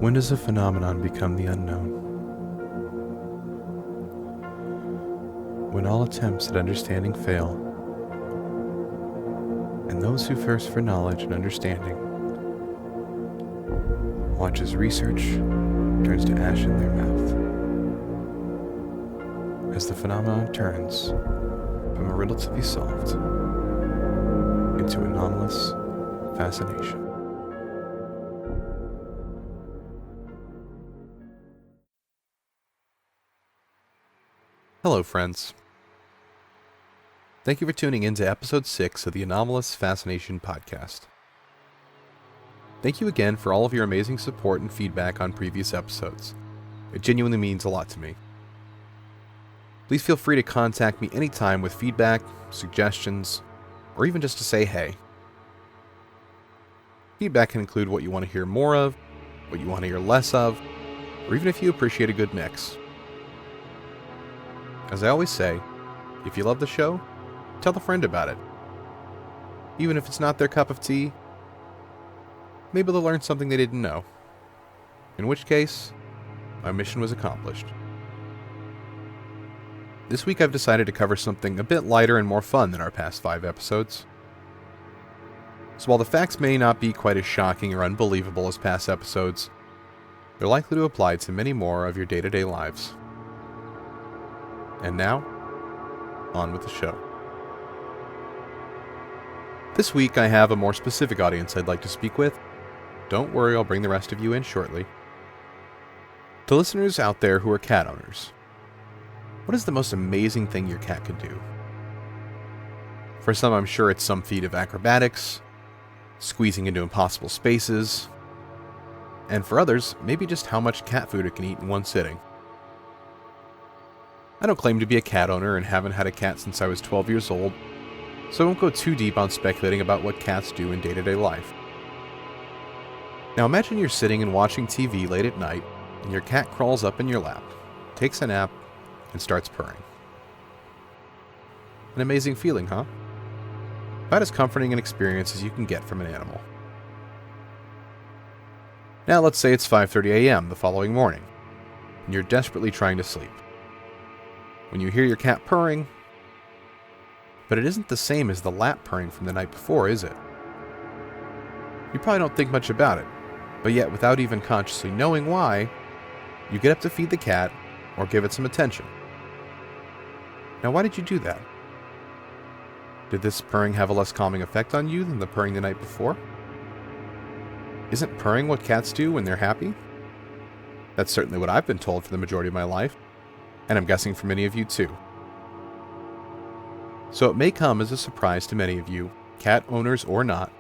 When does a phenomenon become the unknown? When all attempts at understanding fail, and those who thirst for knowledge and understanding watch as research turns to ash in their mouth, as the phenomenon turns from a riddle to be solved into anomalous fascination. Hello, friends. Thank you for tuning in to episode 6 of the Anomalous Fascination podcast. Thank you again for all of your amazing support and feedback on previous episodes. It genuinely means a lot to me. Please feel free to contact me anytime with feedback, suggestions, or even just to say hey. Feedback can include what you want to hear more of, what you want to hear less of, or even if you appreciate a good mix. As I always say, if you love the show, tell a friend about it. Even if it's not their cup of tea, maybe they'll learn something they didn't know. In which case, my mission was accomplished. This week I've decided to cover something a bit lighter and more fun than our past 5 episodes. So while the facts may not be quite as shocking or unbelievable as past episodes, they're likely to apply to many more of your day-to-day lives. And now, on with the show. This week I have a more specific audience I'd like to speak with. Don't worry, I'll bring the rest of you in shortly. To listeners out there who are cat owners, what is the most amazing thing your cat can do? For some, I'm sure it's some feat of acrobatics, squeezing into impossible spaces, and for others, maybe just how much cat food it can eat in one sitting. I don't claim to be a cat owner and haven't had a cat since I was 12 years old, so I won't go too deep on speculating about what cats do in day-to-day life. Now imagine you're sitting and watching TV late at night, and your cat crawls up in your lap, takes a nap, and starts purring. An amazing feeling, huh? About as comforting an experience as you can get from an animal. Now let's say it's 5:30 a.m. the following morning, and you're desperately trying to sleep. When you hear your cat purring, but it isn't the same as the lap purring from the night before, is it? You probably don't think much about it, but yet without even consciously knowing why, you get up to feed the cat or give it some attention. Now why did you do that? Did this purring have a less calming effect on you than the purring the night before? Isn't purring what cats do when they're happy? That's certainly what I've been told for the majority of my life, and I'm guessing for many of you too. So it may come as a surprise to many of you, cat owners or not,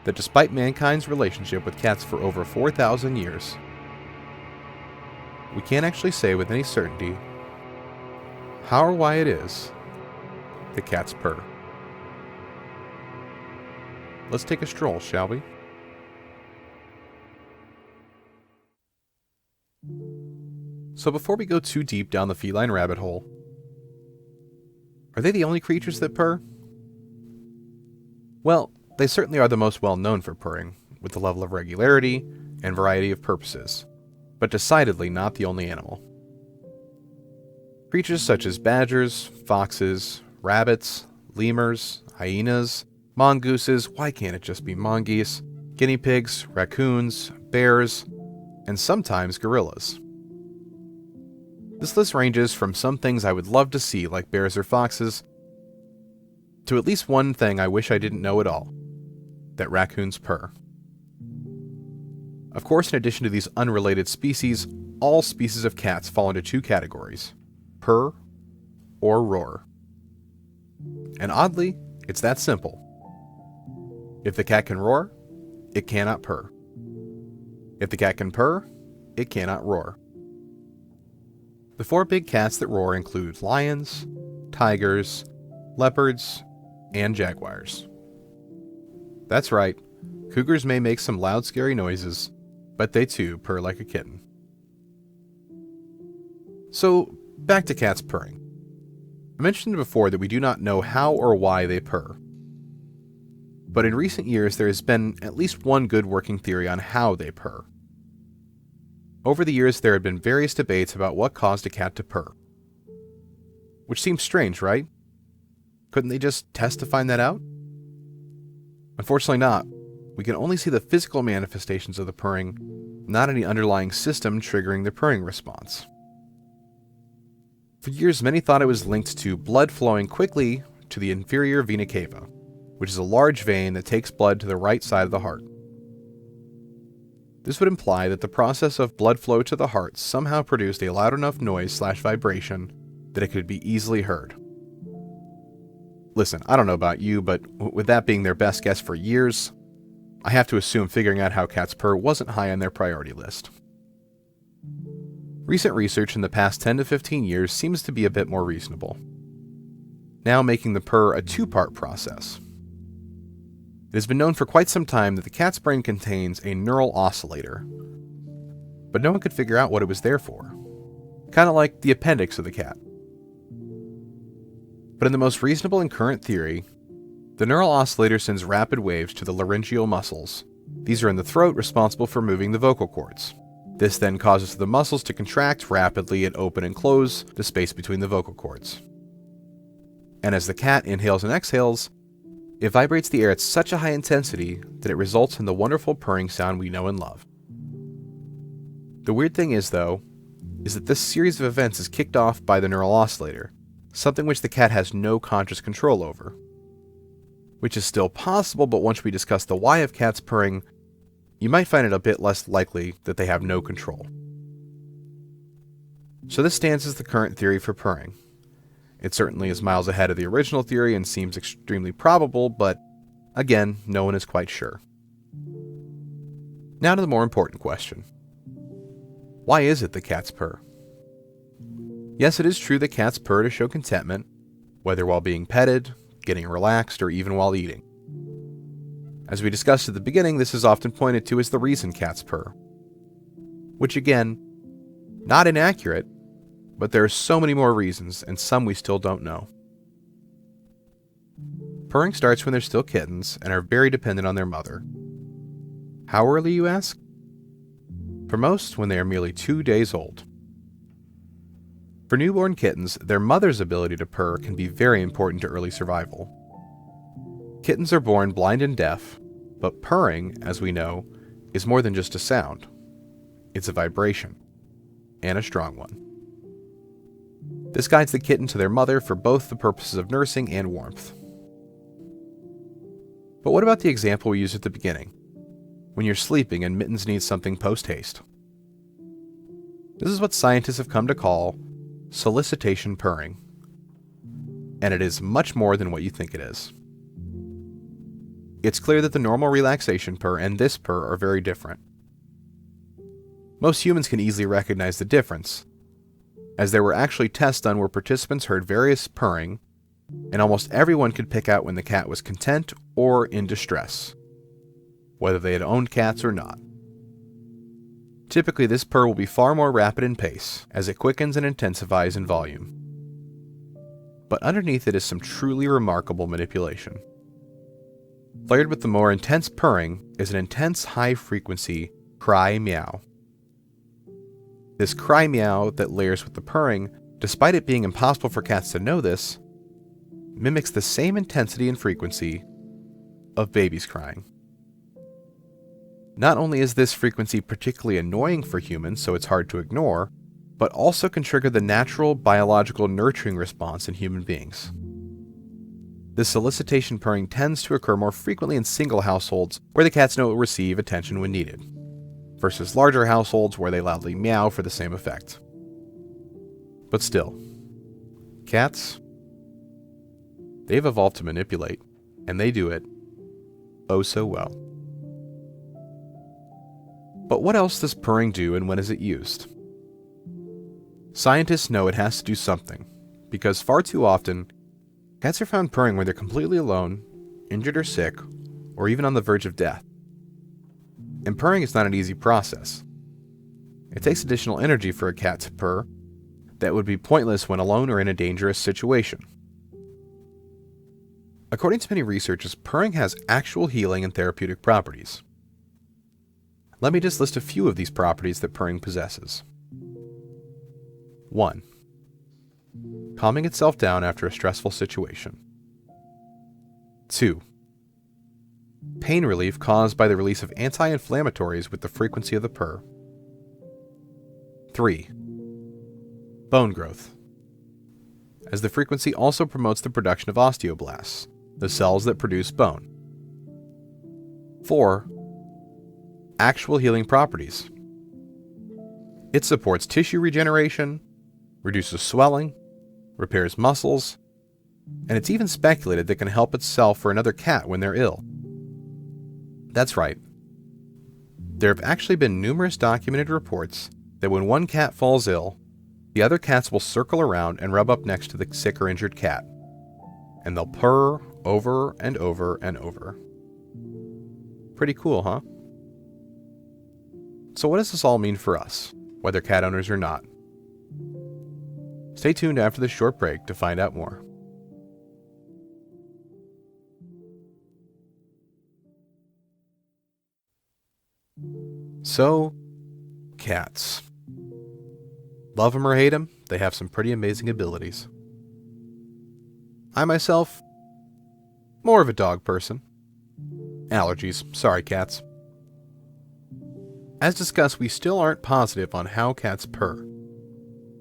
that despite mankind's relationship with cats for over 4,000 years, we can't actually say with any certainty how or why it is that cats purr. Let's take a stroll, shall we? So before we go too deep down the feline rabbit hole, are they the only creatures that purr? Well, they certainly are the most well known for purring, with the level of regularity and variety of purposes, but decidedly not the only animal. Creatures such as badgers, foxes, rabbits, lemurs, hyenas, mongooses, why can't it just be mongoose, guinea pigs, raccoons, bears, and sometimes gorillas. This list ranges from some things I would love to see like bears or foxes, to at least one thing I wish I didn't know at all, that raccoons purr. Of course, in addition to these unrelated species, all species of cats fall into 2 categories: purr or roar. And oddly, it's that simple. If the cat can roar, it cannot purr. If the cat can purr, it cannot roar. The 4 big cats that roar include lions, tigers, leopards, and jaguars. That's right, cougars may make some loud, scary noises, but they too purr like a kitten. So, back to cats purring. I mentioned before that we do not know how or why they purr. But in recent years, there has been at least one good working theory on how they purr, Over the years, there had been various debates about what caused a cat to purr. Which seems strange, right? Couldn't they just test to find that out? Unfortunately not. We can only see the physical manifestations of the purring, not any underlying system triggering the purring response. For years, many thought it was linked to blood flowing quickly to the inferior vena cava, which is a large vein that takes blood to the right side of the heart. This would imply that the process of blood flow to the heart somehow produced a loud enough noise/vibration that it could be easily heard. Listen, I don't know about you, but with that being their best guess for years, I have to assume figuring out how cats purr wasn't high on their priority list. Recent research in the past 10 to 15 years seems to be a bit more reasonable, now making the purr a two-part process. It has been known for quite some time that the cat's brain contains a neural oscillator, but no one could figure out what it was there for. Kind of like the appendix of the cat. But in the most reasonable and current theory, the neural oscillator sends rapid waves to the laryngeal muscles. These are in the throat, responsible for moving the vocal cords. This then causes the muscles to contract rapidly and open and close the space between the vocal cords. And as the cat inhales and exhales, it vibrates the air at such a high intensity that it results in the wonderful purring sound we know and love. The weird thing is, though, is that this series of events is kicked off by the neural oscillator, something which the cat has no conscious control over. Which is still possible, but once we discuss the why of cats purring, you might find it a bit less likely that they have no control. So this stands as the current theory for purring. It certainly is miles ahead of the original theory and seems extremely probable, but again, no one is quite sure. Now to the more important question. Why is it that cats purr? Yes, it is true that cats purr to show contentment, whether while being petted, getting relaxed, or even while eating. As we discussed at the beginning, this is often pointed to as the reason cats purr. Which again, not inaccurate, but there are so many more reasons, and some we still don't know. Purring starts when they're still kittens and are very dependent on their mother. How early, you ask? For most, when they are merely 2 days old. For newborn kittens, their mother's ability to purr can be very important to early survival. Kittens are born blind and deaf, but purring, as we know, is more than just a sound. It's a vibration, and a strong one. This guides the kitten to their mother for both the purposes of nursing and warmth. But what about the example we used at the beginning, when you're sleeping and Mittens needs something post-haste? This is what scientists have come to call solicitation purring, and it is much more than what you think it is. It's clear that the normal relaxation purr and this purr are very different. Most humans can easily recognize the difference, as there were actually tests done where participants heard various purring, and almost everyone could pick out when the cat was content or in distress, whether they had owned cats or not. Typically, this purr will be far more rapid in pace, as it quickens and intensifies in volume. But underneath it is some truly remarkable manipulation. Layered with the more intense purring is an intense high-frequency cry meow. This cry meow that layers with the purring, despite it being impossible for cats to know this, mimics the same intensity and frequency of babies crying. Not only is this frequency particularly annoying for humans, so it's hard to ignore, but also can trigger the natural biological nurturing response in human beings. This solicitation purring tends to occur more frequently in single households where the cats know it will receive attention when needed, versus larger households where they loudly meow for the same effect. But still, cats, they've evolved to manipulate, and they do it oh so well. But what else does purring do, and when is it used? Scientists know it has to do something, because far too often, cats are found purring when they're completely alone, injured or sick, or even on the verge of death. And purring is not an easy process. It takes additional energy for a cat to purr that would be pointless when alone or in a dangerous situation. According to many researchers, purring has actual healing and therapeutic properties. Let me just list a few of these properties that purring possesses. 1. Calming itself down after a stressful situation. 2. Pain relief caused by the release of anti-inflammatories with the frequency of the purr. 3. Bone growth, as the frequency also promotes the production of osteoblasts, the cells that produce bone. 4. Actual healing properties. It supports tissue regeneration, reduces swelling, repairs muscles, and it's even speculated that it can help itself or another cat when they're ill. That's right. There have actually been numerous documented reports that when one cat falls ill, the other cats will circle around and rub up next to the sick or injured cat, and they'll purr over and over and over. Pretty cool, huh? So what does this all mean for us, whether cat owners or not? Stay tuned after this short break to find out more. So, cats. Love them or hate them, they have some pretty amazing abilities. I myself, more of a dog person. Allergies, sorry cats. As discussed, we still aren't positive on how cats purr.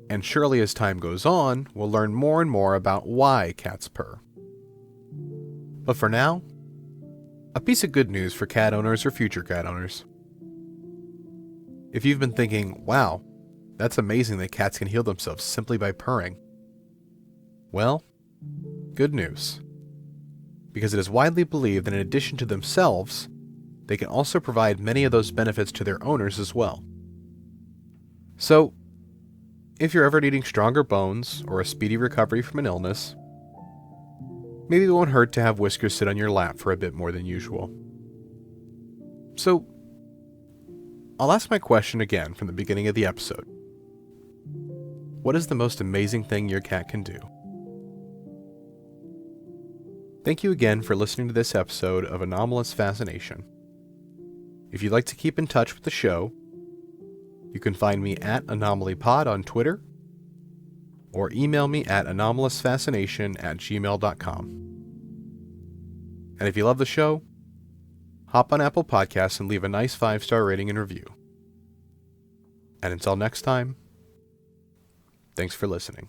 And surely as time goes on, we'll learn more and more about why cats purr. But for now, a piece of good news for cat owners or future cat owners. If you've been thinking, wow, that's amazing that cats can heal themselves simply by purring. Well, good news. Because it is widely believed that in addition to themselves, they can also provide many of those benefits to their owners as well. So, if you're ever needing stronger bones or a speedy recovery from an illness, maybe it won't hurt to have Whiskers sit on your lap for a bit more than usual. So, I'll ask my question again from the beginning of the episode. What is the most amazing thing your cat can do? Thank you again for listening to this episode of Anomalous Fascination. If you'd like to keep in touch with the show, you can find me at AnomalyPod on Twitter, or email me at anomalousfascination@gmail.com. And if you love the show, hop on Apple Podcasts and leave a nice 5-star rating and review. And until next time, thanks for listening.